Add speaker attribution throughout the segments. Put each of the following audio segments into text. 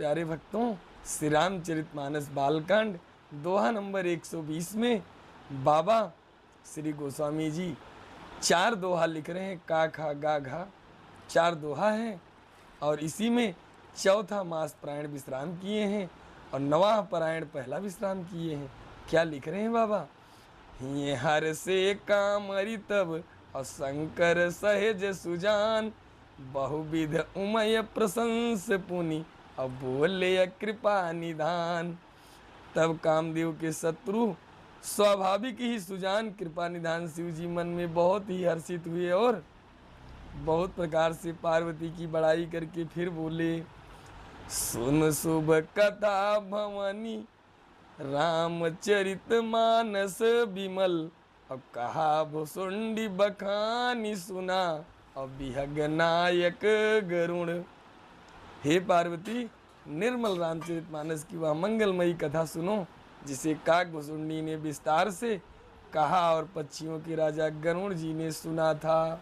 Speaker 1: प्यारे भक्तों, श्री रामचरितमानस बालकांड दोहा नंबर 120 में बाबा श्री गोस्वामी जी 4 दोहा लिख रहे हैं। का खा गा घा 4 दोहा हैं और इसी में चौथा मास प्रायण विश्राम किए हैं और नवाह परायण पहला विश्राम किए हैं। क्या लिख रहे हैं बाबा? ये हर से कामरी तब और शंकर सहेज सुजान, बहुविध उमय प्रशंस पुनि अब बोले कृपा निधान। तब कामदेव के शत्रु स्वाभाविक ही सुजान कृपा निधान शिव जी मन में बहुत ही हर्षित हुए और बहुत प्रकार से पार्वती की बड़ाई करके फिर बोले, सुन शुभ कथा भवानी रामचरित मानस विमल, अब कहा भुसुंडी बखानी सुना अब बिहग नायक गरुण। हे पार्वती, निर्मल रामचरित मानस की वह मंगलमयी कथा सुनो जिसे काक भुसुंडी ने विस्तार से कहा और पक्षियों के राजा गरुण जी ने सुना था।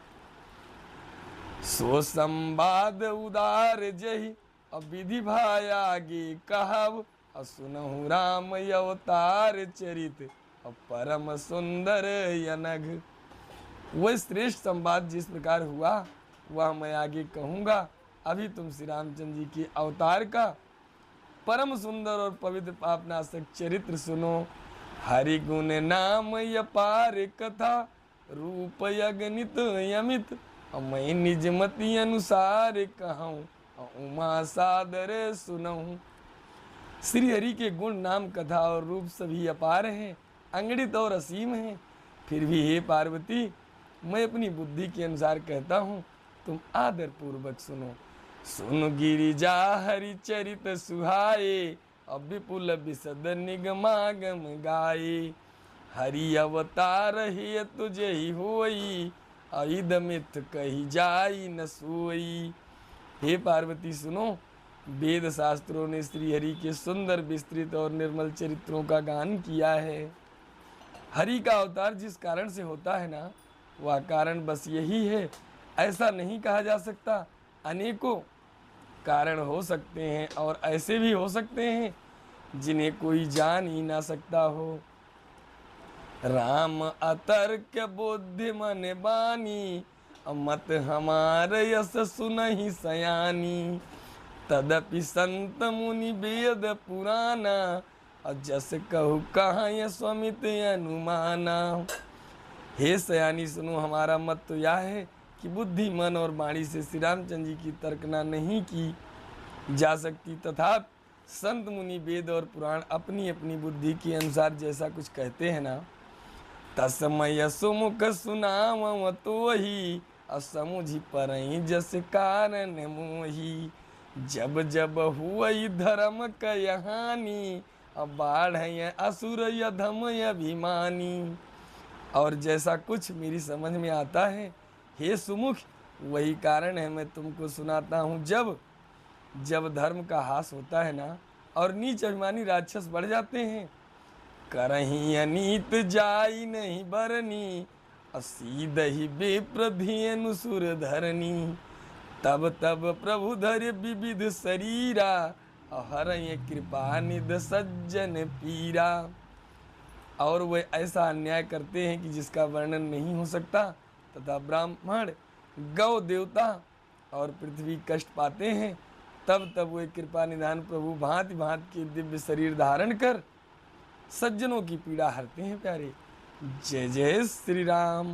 Speaker 1: सो संवाद उदार जही अब विधि भाई आगे कहब, और सुनहु राम अवतार चरित और परम सुंदर यनघ। वह श्रेष्ठ संवाद जिस प्रकार हुआ वह मैं आगे कहूँगा। अभी तुम श्री रामचंद्र जी के अवतार का परम सुंदर और पवित्र पापनाशक चरित्र सुनो। हरि गुण नाम अपार कथा, रूप अगणित यमित, और मैं निज मति अनुसार कहूँ और उमा सादर सुनऊँ। श्री हरि के गुण नाम कथा और रूप सभी अपार हैं, अगणित और असीम हैं। फिर भी हे पार्वती, मैं अपनी बुद्धि के अनुसार कहता हूँ, तुम आदर पूर्वक सुनो। सुन गिरिजा हरि चरित सुहाए, अब विपुल विशद निगमागम गाए। हरि अवतार हे तुझे ही होई, अहिद मिथ कही जाई न सोई। हे पार्वती सुनो, वेद शास्त्रों ने श्री हरि के सुंदर विस्तृत और निर्मल चरित्रों का गान किया है। हरि का अवतार जिस कारण से होता है ना, वह कारण बस यही है, ऐसा नहीं कहा जा सकता। अनेकों कारण हो सकते हैं और ऐसे भी हो सकते हैं जिन्हें कोई जान ही ना सकता हो। राम अतर्क बुद्धि मन बानी, मत हमार यस सुनहि सयानी। तदपि संत मुनि वेद पुराना, और जस कहु कहाँ स्वमित अनुमाना। हे सयानी सुनो, हमारा मत तो यह है कि बुद्धि मन और वाणी से श्री रामचंद्र जी की तर्कना नहीं की जा सकती, तथा संत मुनि वेद और पुराण अपनी अपनी बुद्धि के अनुसार जैसा कुछ कहते हैं ना, तस्मय सुमुख सुनाम तो ही असमुझि परई जस कारण मोही। जब जब हुई धर्म कहानी, अब बाढ़ असुर यधम अभिमानी। और जैसा कुछ मेरी समझ में आता है हे सुमुख, वही कारण है मैं तुमको सुनाता हूँ। जब जब धर्म का हास होता है ना और नीच अभिमानी राक्षस बढ़ जाते हैं, करही अनीत जाई नहीं बरनी, सीधहि विप्रधियनु सुर धरनी। तब तब प्रभु धर विविध शरीरा, हरय कृपा निध सज्जन पीरा। और वे ऐसा अन्याय करते हैं कि जिसका वर्णन नहीं हो सकता, तथा ब्राह्मण गौ देवता और पृथ्वी कष्ट पाते हैं। तब तब वे कृपा निधान प्रभु भांति भांति के दिव्य शरीर धारण कर सज्जनों की पीड़ा हरते हैं। प्यारे, जय जय श्री राम।